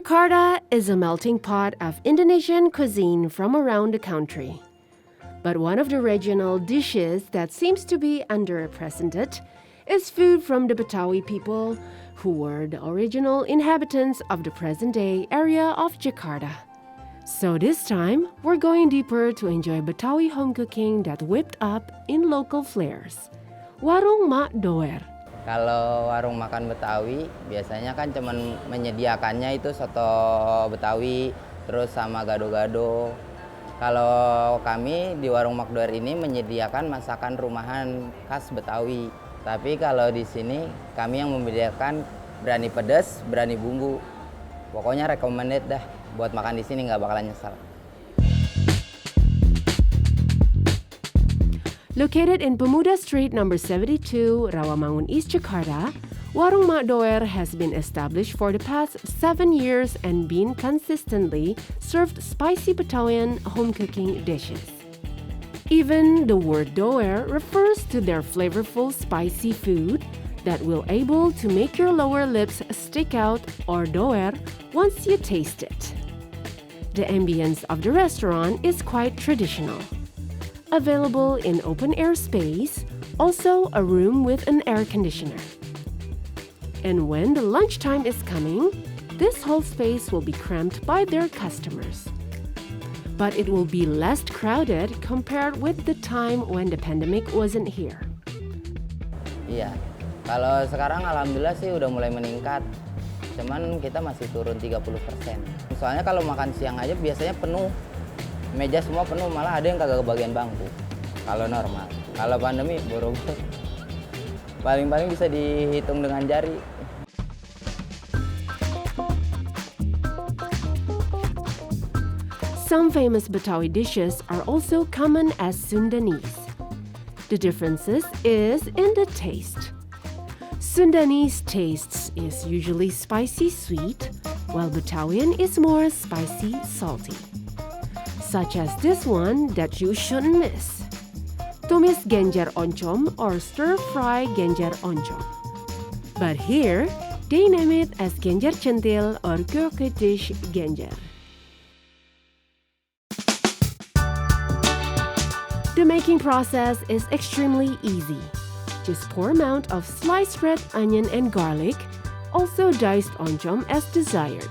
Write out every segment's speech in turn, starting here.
Jakarta is a melting pot of Indonesian cuisine from around the country. But one of the regional dishes that seems to be underrepresented is food from the Betawi people, who were the original inhabitants of the present-day area of Jakarta. So this time, we're going deeper to enjoy Betawi home cooking that whipped up in local flares. Warung Mak Doer. Kalau warung makan Betawi, biasanya kan cuman menyediakannya itu soto Betawi, terus sama gado-gado. Kalau kami di warung Mak Doer ini menyediakan masakan rumahan khas Betawi. Tapi kalau di sini kami yang membedakan berani pedas, berani bumbu. Pokoknya recommended dah buat makan di sini, nggak bakalan nyesal. Located in Pemuda Street number 72, Rawamangun, East Jakarta, Warung Mak Doer has been established for the past 7 years and been consistently served spicy Betawian home cooking dishes. Even the word doer refers to their flavorful spicy food that will able to make your lower lips stick out or doer once you taste it. The ambience of the restaurant is quite traditional. Available in open-air space, also a room with an air conditioner. And when the lunchtime is coming, this whole space will be cramped by their customers. But it will be less crowded compared with the time when the pandemic wasn't here. Iya, kalau sekarang alhamdulillah sih udah mulai meningkat. Cuman kita masih turun 30%. Soalnya kalau makan siang aja biasanya penuh. Meja semua penuh, malah ada yang kagak kebagian bangku. Kalau normal, kalau pandemi boro-boro. Paling-paling bisa dihitung dengan jari. Some famous Betawi dishes are also common as Sundanese. The differences is in the taste. Sundanese tastes is usually spicy sweet, while Betawian is more spicy salty. Such as this one that you shouldn't miss. Tumis genjer oncom or stir-fry genjer oncom. But here, they name it as genjer centil or kurketish genjer. The making process is extremely easy. Just pour amount of sliced red onion and garlic, also diced oncom as desired.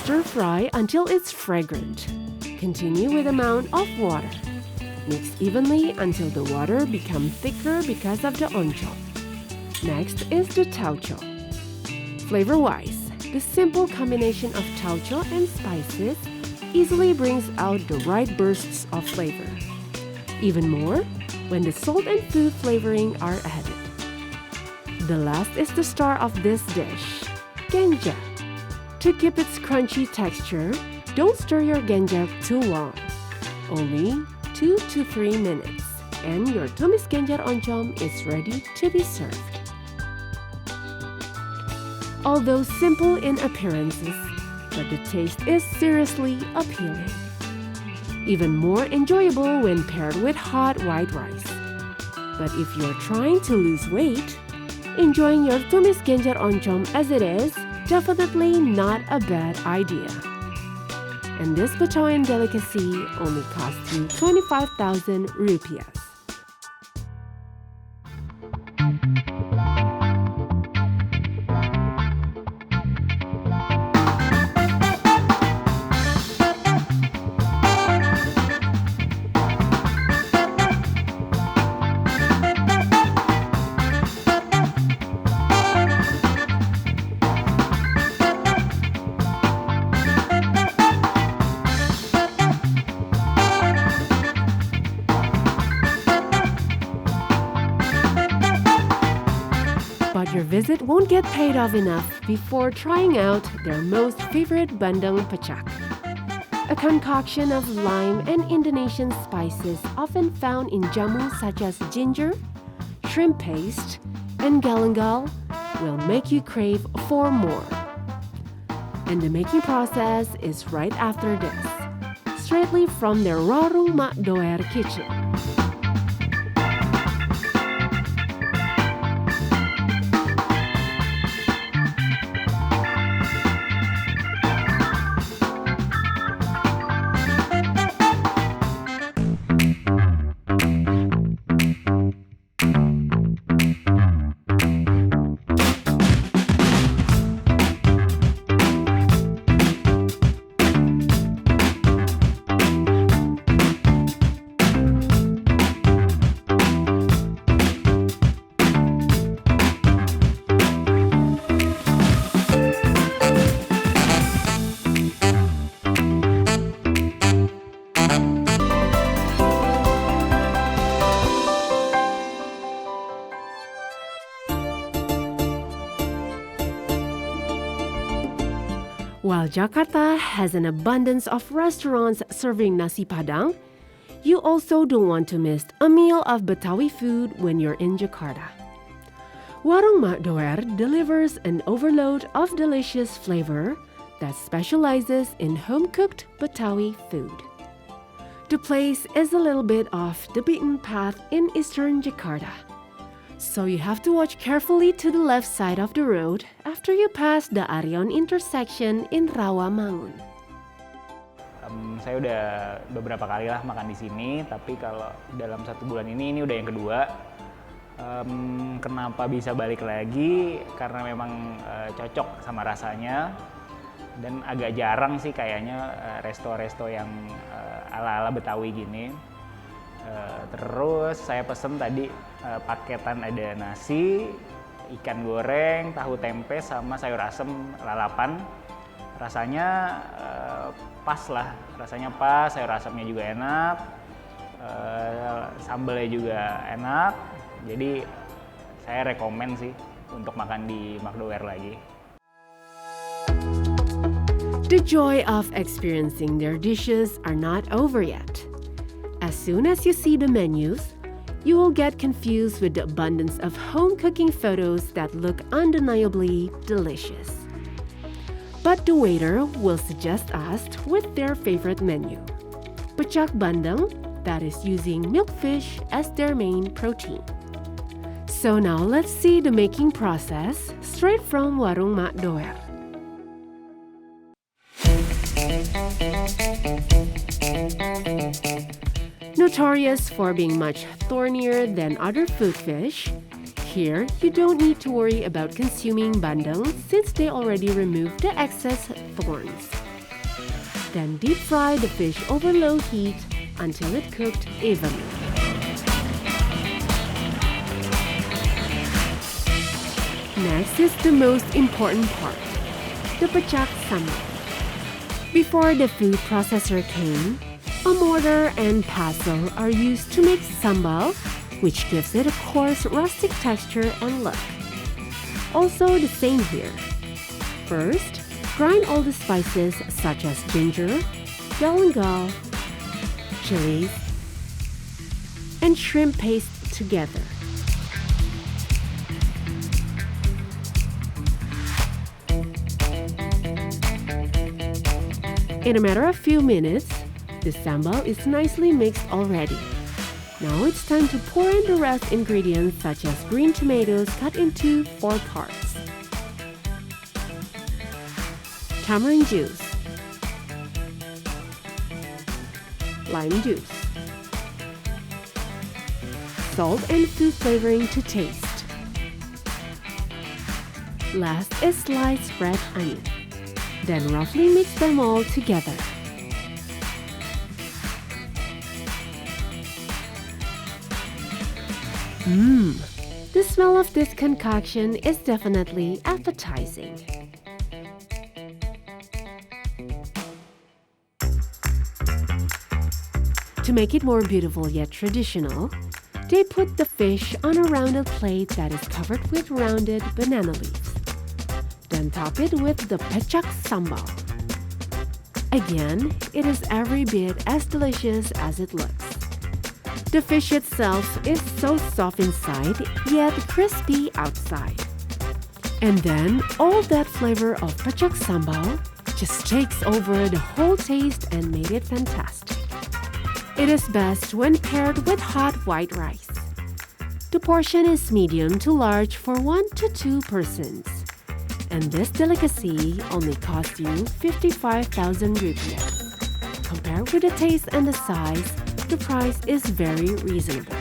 Stir-fry until it's fragrant. Continue with amount of water. Mix evenly until the water becomes thicker because of the oncom. Next is the tauco. Flavor-wise, the simple combination of tauco and spices easily brings out the right bursts of flavor. Even more when the salt and food flavoring are added. The last is the star of this dish, genjer. To keep its crunchy texture, don't stir your genjer too long. Only 2 to 3 minutes, and your tumis genjer oncom is ready to be served. Although simple in appearances, but the taste is seriously appealing. Even more enjoyable when paired with hot white rice. But if you're trying to lose weight, enjoying your tumis genjer oncom as it is definitely not a bad idea. And this Betawian delicacy only costs you 25,000 rupiah. But your visit won't get paid off enough before trying out their most favorite bandeng pecak, a concoction of lime and Indonesian spices often found in jamu such as ginger, shrimp paste, and galangal will make you crave for more. And the making process is right after this. straightly from their Warung Mak Doer kitchen. While Jakarta has an abundance of restaurants serving nasi padang, you also don't want to miss a meal of Betawi food when you're in Jakarta. Warung Mak Doer delivers an overload of delicious flavor that specializes in home-cooked Betawi food. The place is a little bit off the beaten path in eastern Jakarta, so you have to watch carefully to the left side of the road after you pass the Arion intersection in Rawamangun. Saya udah beberapa kali lah makan di sini, tapi kalau dalam 1 bulan ini udah yang kedua. Kenapa bisa balik lagi? Karena memang cocok sama rasanya, dan agak jarang sih kayaknya resto-resto yang ala-ala Betawi gini. Terus saya pesen tadi paketan, ada nasi, ikan goreng, tahu tempe, sama sayur asem lalapan. Rasanya pas lah, rasanya pas, sayur asemnya juga enak, sambalnya juga enak. Jadi saya rekomen sih untuk makan di Mak Doer lagi. The joy of experiencing their dishes are not over yet. As soon as you see the menus, you will get confused with the abundance of home cooking photos that look undeniably delicious. But the waiter will suggest us with their favorite menu, pecak bandeng, that is using milkfish as their main protein. So now let's see the making process straight from Warung Mak Doer. Notorious for being much thornier than other food fish, here you don't need to worry about consuming bandeng since they already removed the excess thorns. Then deep fry the fish over low heat until it cooked evenly. Next is the most important part, the pecak sambal. Before the food processor came, a mortar and pestle are used to make sambal, which gives it a coarse, rustic texture and look. Also the same here. First, grind all the spices such as ginger, galangal, chilies, and shrimp paste together. In a matter of few minutes, the sambal is nicely mixed already. Now it's time to pour in the rest ingredients such as green tomatoes cut into 4 parts, tamarind juice, lime juice, salt and food flavoring to taste. Last is sliced red onion. Then roughly mix them all together. The smell of this concoction is definitely appetizing. To make it more beautiful yet traditional, they put the fish on a rounded plate that is covered with rounded banana leaves. Then top it with the pecak sambal. Again, it is every bit as delicious as it looks. The fish itself is so soft inside, yet crispy outside. And then all that flavor of pecak sambal just takes over the whole taste and made it fantastic. It is best when paired with hot white rice. The portion is medium to large for 1 to 2 persons. And this delicacy only costs you 55,000 rupiah. Compared with the taste and the size, the price is very reasonable.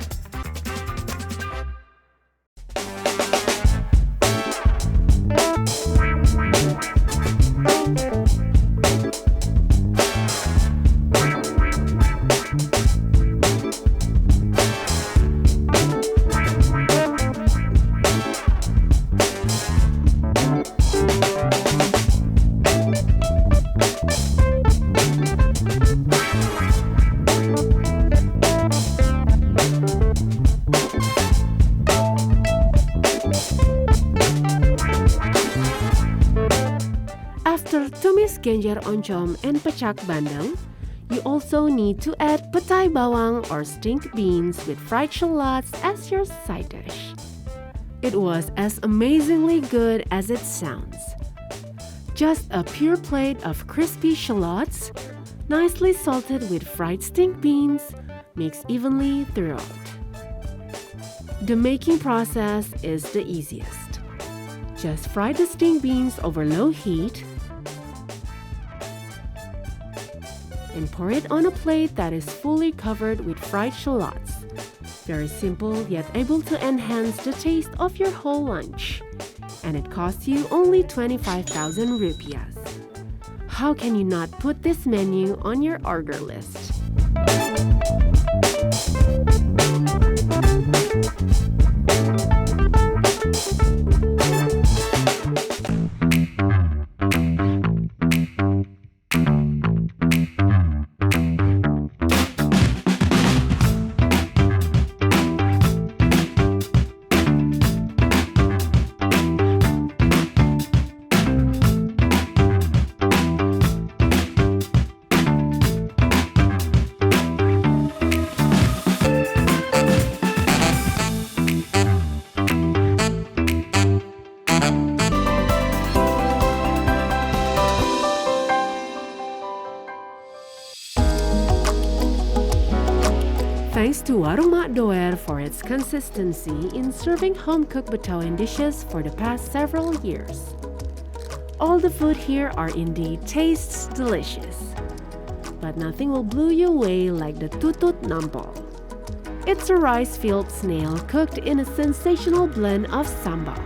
After tumis genjer oncom and pecak bandeng, you also need to add petai bawang or stink beans with fried shallots as your side dish. It was as amazingly good as it sounds. Just a pure plate of crispy shallots, nicely salted with fried stink beans, mixed evenly throughout. The making process is the easiest. Just fry the stink beans over low heat and pour it on a plate that is fully covered with fried shallots. Very simple yet able to enhance the taste of your whole lunch. And it costs you only 25,000 rupiah. How can you not put this menu on your order list? Thanks to Warung Mak Doer for its consistency in serving home-cooked Betawian dishes for the past several years. All the food here are indeed tastes delicious. But nothing will blow you away like the tutut nampol. It's a rice-filled snail cooked in a sensational blend of sambal,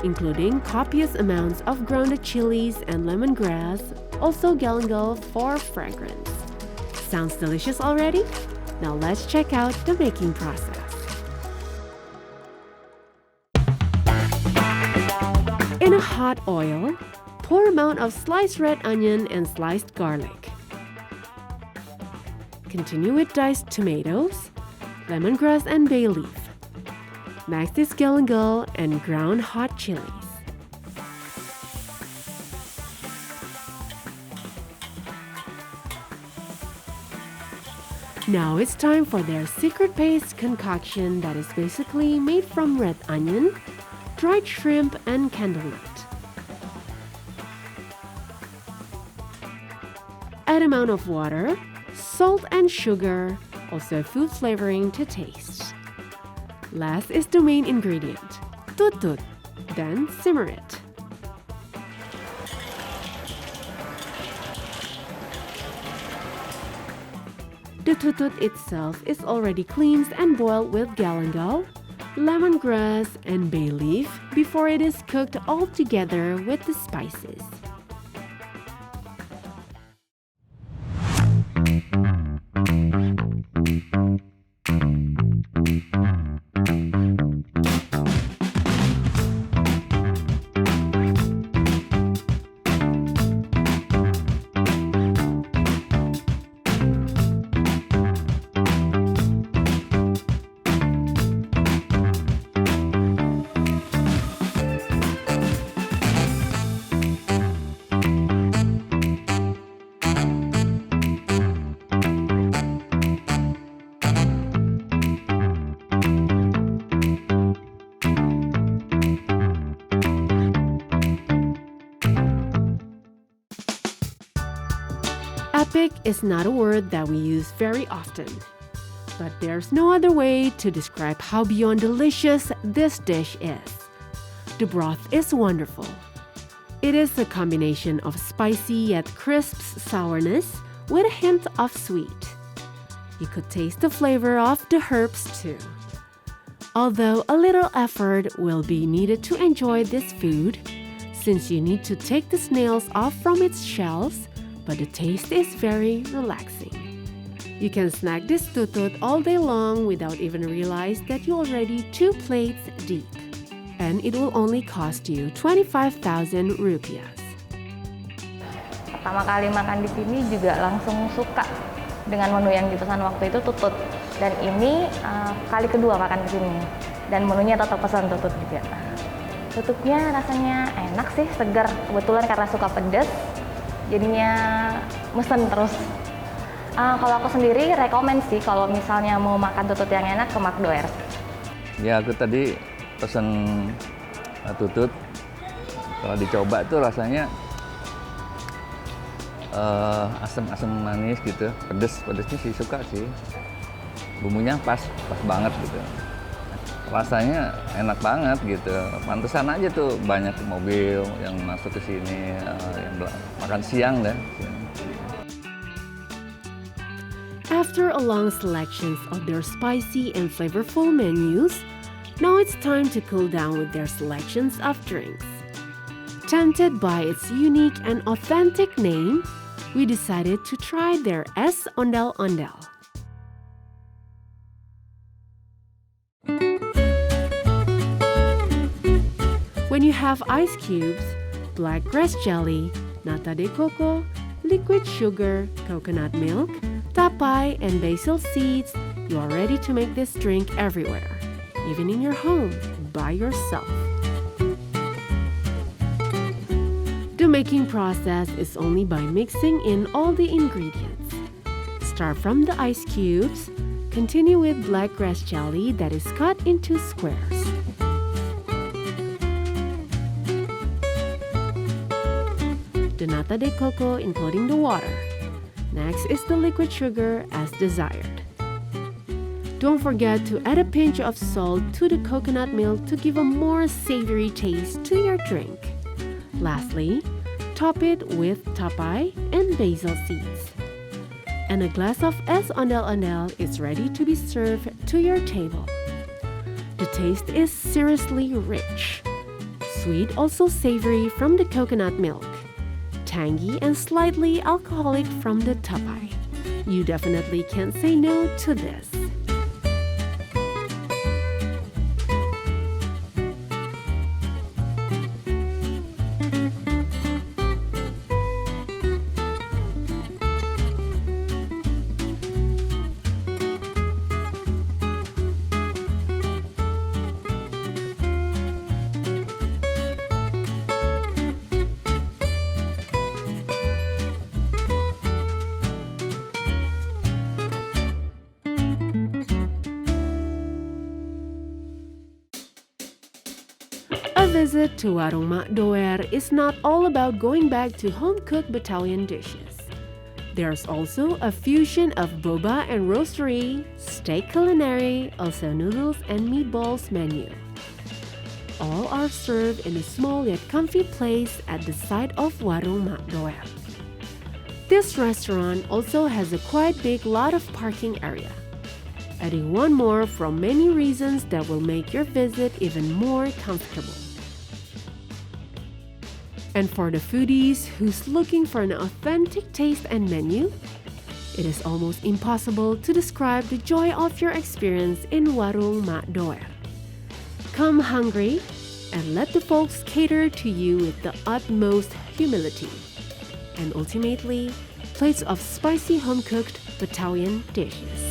including copious amounts of grounded chilies and lemongrass, also galangal for fragrance. Sounds delicious already? Now let's check out the making process. In a hot oil, pour amount of sliced red onion and sliced garlic. Continue with diced tomatoes, lemongrass and bay leaf. Next is galangal and ground hot chilies. Now it's time for their secret paste concoction that is basically made from red onion, dried shrimp, and candlenut. Add amount of water, salt and sugar, also food flavoring to taste. Last is the main ingredient, tutut. Then simmer it. The tutut itself is already cleansed and boiled with galangal, lemongrass, and bay leaf before it is cooked all together with the spices. Epic is not a word that we use very often, but there's no other way to describe how beyond delicious this dish is. The broth is wonderful. It is a combination of spicy yet crisp sourness with a hint of sweet. You could taste the flavor of the herbs too. Although a little effort will be needed to enjoy this food, since you need to take the snails off from its shells, but the taste is very relaxing. You can snack this tutut all day long without even realize that you're already 2 plates deep. And it will only cost you 25,000 rupiah. Pertama kali makan di sini juga langsung suka dengan menu yang dipesan waktu itu tutut. Dan ini kali kedua makan di sini. Dan menunya tetap pesan tutut juga. Tutupnya rasanya enak sih, segar. Kebetulan karena suka pedas, jadinya mesen terus. Kalau aku sendiri rekomen sih kalau misalnya mau makan tutut yang enak ke McDoer. Ya, aku tadi pesen tutut. Kalau dicoba tuh rasanya asam-asam manis gitu, pedesnya sih suka sih. Bumbunya pas banget gitu. Rasanya enak banget gitu. Pantesan aja tuh banyak mobil yang masuk ke sini yang makan siang deh. After a long selections of their spicy and flavorful menus, now it's time to cool down with their selections of drinks. Tempted by its unique and authentic name, we decided to try their es ondel-ondel. When you have ice cubes, black grass jelly, nata de coco, liquid sugar, coconut milk, tapai, and basil seeds, you are ready to make this drink everywhere, even in your home, by yourself. The making process is only by mixing in all the ingredients. Start from the ice cubes, continue with black grass jelly that is cut into squares. The nata de coco, including the water. Next is the liquid sugar as desired. Don't forget to add a pinch of salt to the coconut milk to give a more savory taste to your drink. Lastly, top it with tapai and basil seeds. And a glass of es ondel-ondel is ready to be served to your table. The taste is seriously rich. Sweet, also savory from the coconut milk. Tangy and slightly alcoholic from the tapai. You definitely can't say no to this. A visit to Warung Mak Doer is not all about going back to home-cooked Betawian dishes. There's also a fusion of boba and roastery, steak culinary, also noodles and meatballs menu. All are served in a small yet comfy place at the side of Warung Mak Doer. This restaurant also has a quite big lot of parking area, adding one more from many reasons that will make your visit even more comfortable. And for the foodies who's looking for an authentic taste and menu, it is almost impossible to describe the joy of your experience in Warung Mak Doer. Come hungry and let the folks cater to you with the utmost humility. And ultimately, plates of spicy home-cooked Betawian dishes.